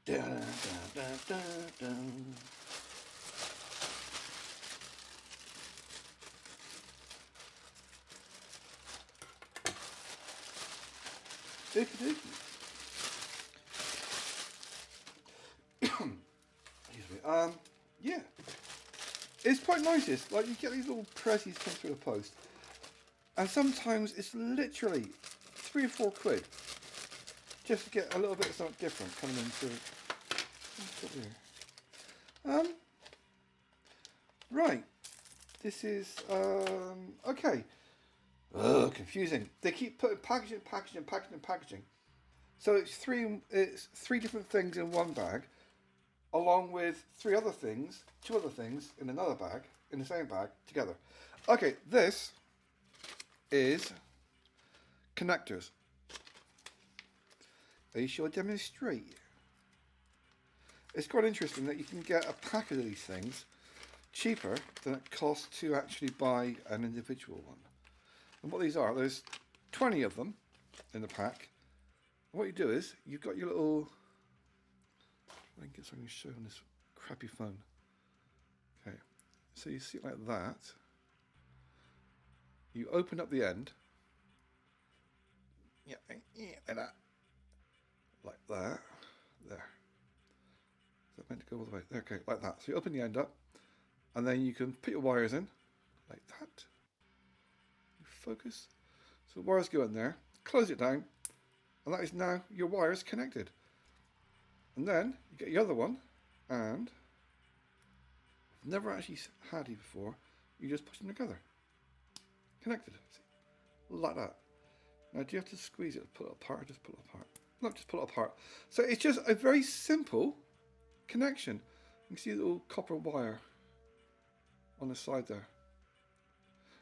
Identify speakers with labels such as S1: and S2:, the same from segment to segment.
S1: Dun, dun, dun, dun, dun. Excuse me. Yeah, it's quite nice. It's like you get these little prezzies come through the post, and sometimes it's literally £3 or £4 just to get a little bit of something different coming into. Right. This is okay. Ugh, confusing. They keep putting packaging. So it's three different things in one bag, along with two other things in another bag, in the same bag, together. Okay, this is connectors. Are you sure to demonstrate? It's quite interesting that you can get a pack of these things cheaper than it costs to actually buy an individual one. And what these are, there's 20 of them in the pack. And what you do is, you've got your little, I can get something to show on this crappy phone. Okay, so you see it like that. You open up the end. Yeah, like that. Like that. There. Is that meant to go all the way? Okay, like that. So you open the end up, and then you can put your wires in, like that. You focus. So the wires go in there, close it down, and that is now your wires connected. And then you get your other one, and I've never actually had it before. You just push them together, connected, see? Like that. Now, do you have to squeeze it to pull it apart, or just pull it apart? No, just pull it apart. So it's just a very simple connection. You can see the little copper wire on the side there.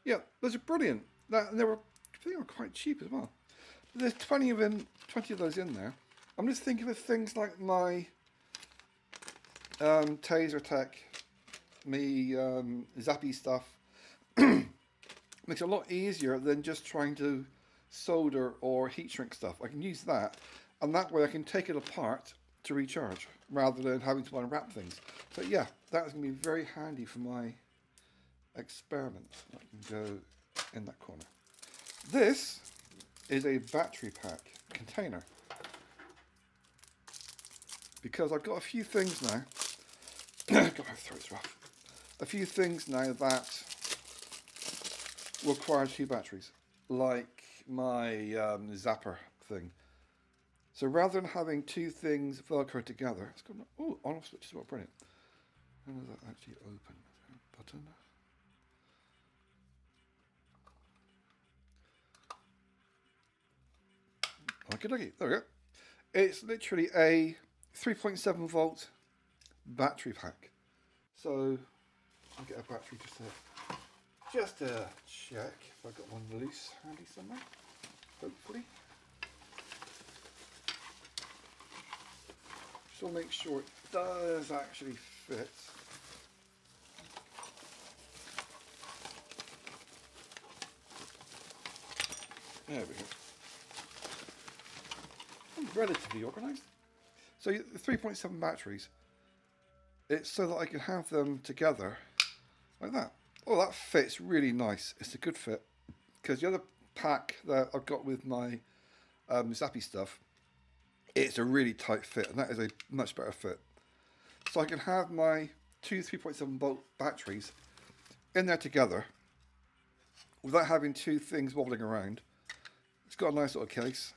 S1: Yeah, those are brilliant. And they were quite cheap as well. But there's 20 of those in there. I'm just thinking of things like my Taser Tech, me Zappy stuff. Makes it a lot easier than just trying to solder or heat shrink stuff. I can use that, and that way I can take it apart to recharge rather than having to unwrap things. So yeah, that is going to be very handy for my experiments. I can go in that corner. This is a battery pack container, because I've got a few things now. God, my throat's rough. A few things now that require 2 batteries, like my zapper thing. So rather than having 2 things Velcro together, it's got on-off switch as well. Brilliant. How does that actually open? Button. Okay, there we go. It's literally a 3.7 volt battery pack. So I'll get a battery just to check if I've got one loose handy somewhere. Hopefully. Just want to make sure it does actually fit. There we go. I'm relatively organised. So the 3.7 batteries, it's so that I can have them together like that. Oh, that fits really nice. It's a good fit, because the other pack that I've got with my Zappy stuff, it's a really tight fit, and that is a much better fit. So I can have my 2 3.7 volt batteries in there together without having 2 things wobbling around. It's got a nice little case.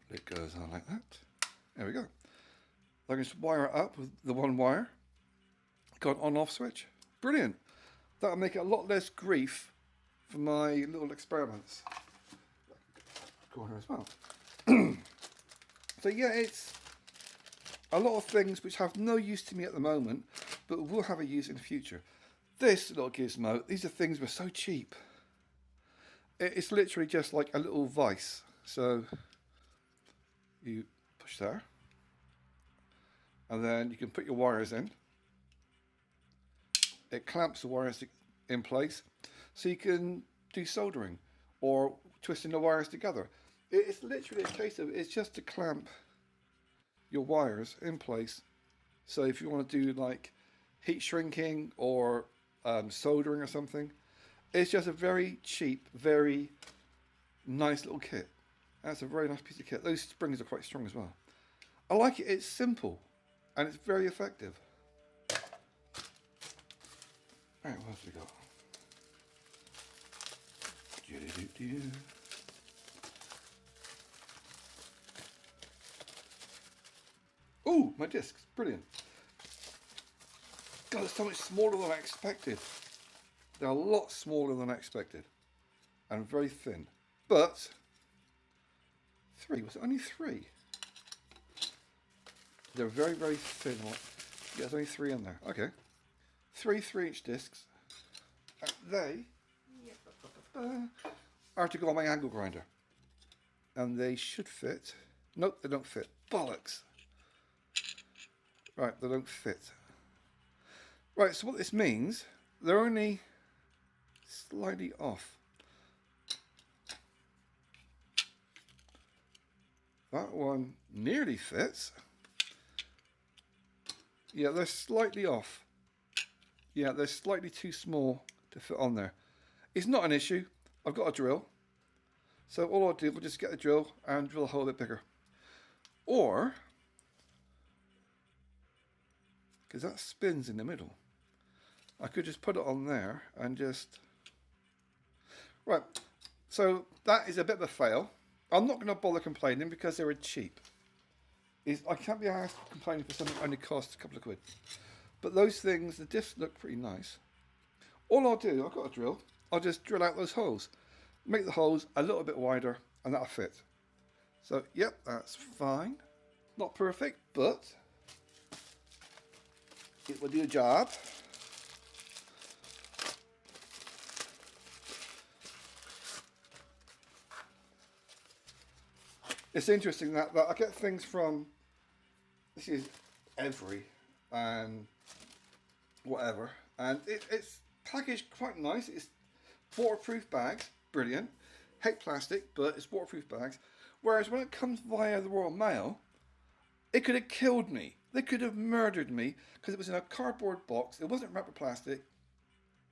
S1: It goes on like that. There we go. I can just wire it up with the one wire. Got an on-off switch. Brilliant. That'll make it a lot less grief for my little experiments. Corner as well. So yeah, it's a lot of things which have no use to me at the moment, but will have a use in the future. This little gizmo, these are things that are so cheap. It's literally just like a little vise. So you push there, and then you can put your wires in. It clamps the wires in place, so you can do soldering or twisting the wires together. It's literally a case of, it's just to clamp your wires in place. So if you want to do like heat shrinking or soldering or something, it's just a very cheap, very nice little kit. That's a very nice piece of kit. Those springs are quite strong as well. I like it. It's simple and it's very effective. All right, what else we got? Oh, my discs. Brilliant. God, it's so much smaller than I expected. They're a lot smaller than I expected. And very thin. But, 3. Was it only 3? They're very, very thin. Yeah, there's only 3 in there. Okay. 3 3-inch discs. They are to go on my angle grinder. And they should fit. Nope, they don't fit. Bollocks. Right, they don't fit. Right, so what this means, they're only slightly off. That one nearly fits. Yeah, they're slightly off. Yeah, they're slightly too small to fit on there. It's not an issue. I've got a drill. So all I'll do, we'll just get the drill and drill a hole a bit bigger. Or, because that spins in the middle, I could just put it on there and just... Right, so that is a bit of a fail. I'm not going to bother complaining because they were cheap. I can't be asked complaining for something that only costs a couple of quid. But those things, the discs look pretty nice. All I'll do, I've got a drill, I'll just drill out those holes. Make the holes a little bit wider and that'll fit. So, yep, that's fine. Not perfect, but it will do the job. It's interesting that I get things from, this is Every and whatever, and it's packaged quite nice. It's waterproof bags, brilliant. Hate plastic, but it's waterproof bags. Whereas when it comes via the Royal Mail, it could have killed me. They could have murdered me because it was in a cardboard box. It wasn't wrapped with plastic,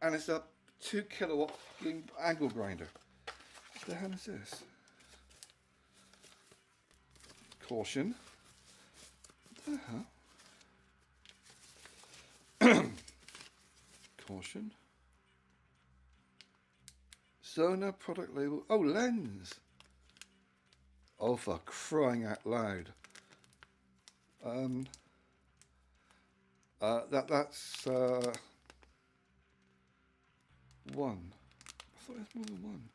S1: and it's a 2 kilowatt angle grinder. What the hell is this? Caution. What the hell? Caution. Zona product label. Oh, lens. Oh, for crying out loud. That's 1. I thought it was more than 1.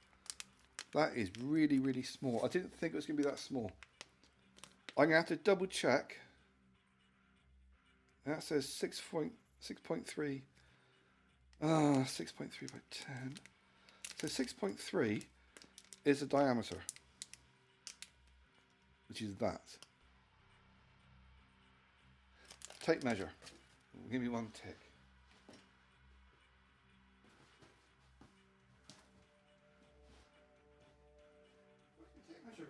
S1: That is really, really small. I didn't think it was going to be that small. I'm going to have to double check. That says 6.3. 6.3 by 10. So 6.3 is the diameter, which is that. Tape measure. Give me 1 tick. Tape measure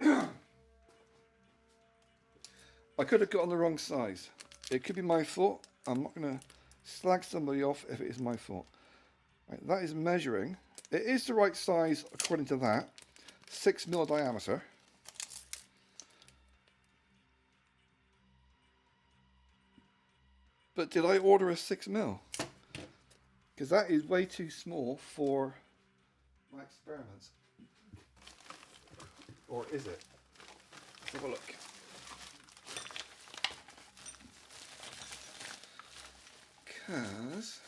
S1: on. I could have got on the wrong size. It could be my fault. I'm not going to slag somebody off if it is my fault. Right, that is measuring. It is the right size according to that. 6mm diameter. But did I order a 6mm? Because that is way too small for my experiments. Or is it? Let's have a look. Because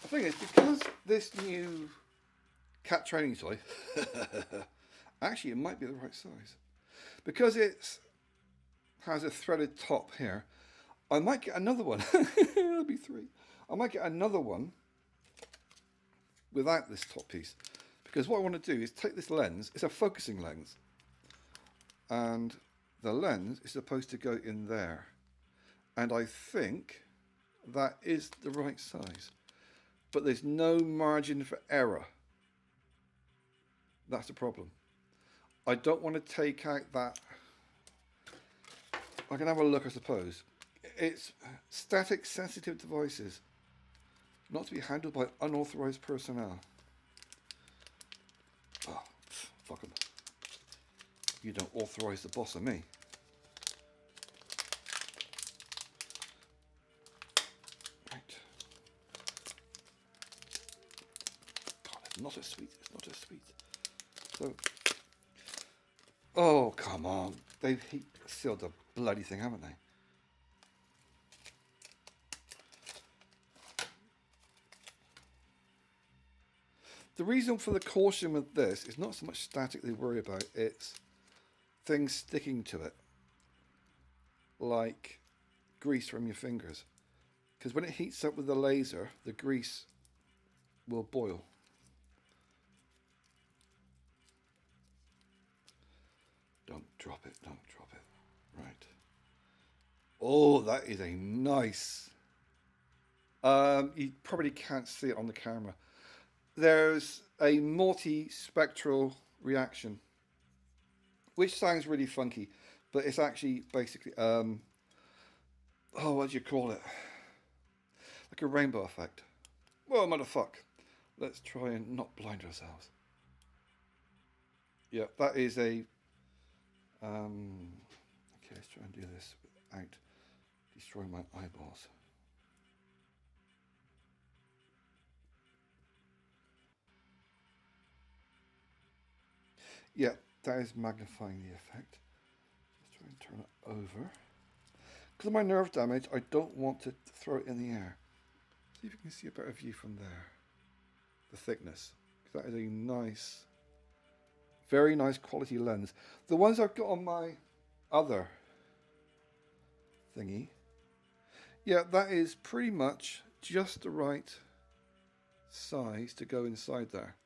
S1: the thing is, because this new cat training toy, actually it might be the right size. Because it has a threaded top here, I might get another one. That'll be 3. I might get another one without this top piece. Because what I want to do is take this lens, it's a focusing lens, and the lens is supposed to go in there. And I think that is the right size. But there's no margin for error. That's the problem. I don't want to take out that. I can have a look, I suppose. It's static sensitive devices, not to be handled by unauthorized personnel. Oh, fuck them. You don't authorize the boss of me. Right. God, it's not as sweet. It's not as sweet. So, oh, come on. They've heat sealed the bloody thing, haven't they? The reason for the caution with this is not so much static they worry about, it's things sticking to it, like grease from your fingers. Because when it heats up with the laser, the grease will boil. Don't drop it, don't drop it. Right. Oh, that is a nice... you probably can't see it on the camera. There's a multi-spectral reaction, which sounds really funky, but it's actually basically, oh, what do you call it? Like a rainbow effect. Well, motherfuck. Let's try and not blind ourselves. Yeah, that is a, okay, let's try and do this without destroying my eyeballs. Yeah, that is magnifying the effect. Let's try and turn it over. Because of my nerve damage, I don't want to throw it in the air. See if you can see a better view from there. The thickness. That is a nice, very nice quality lens. The ones I've got on my other thingy, yeah, that is pretty much just the right size to go inside there.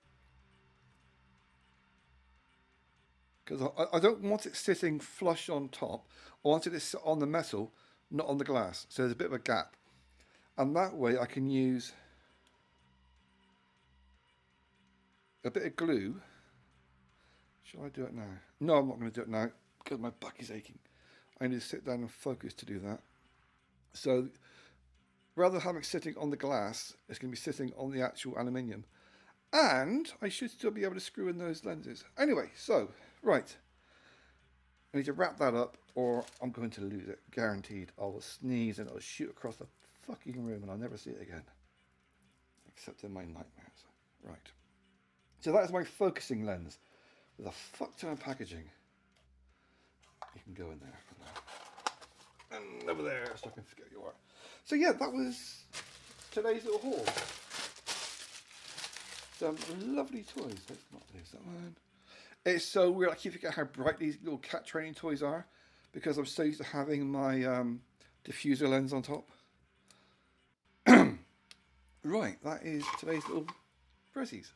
S1: Because I don't want it sitting flush on top. I want it to sit on the metal, not on the glass. So there's a bit of a gap. And that way I can use a bit of glue. Shall I do it now? No, I'm not going to do it now because my back is aching. I need to sit down and focus to do that. So rather than having it sitting on the glass, it's going to be sitting on the actual aluminium. And I should still be able to screw in those lenses. Anyway, so, right. I need to wrap that up or I'm going to lose it. Guaranteed. I will sneeze and it'll shoot across the fucking room and I'll never see it again. Except in my nightmares. Right. So that is my focusing lens with a fuck ton of packaging. You can go in there for now. And over there so I can forget you are. So yeah, that was today's little haul. Some lovely toys. Let's not lose that one. It's so weird. I keep forgetting how bright these little cat training toys are because I'm so used to having my diffuser lens on top. Right, that is today's little prezzies.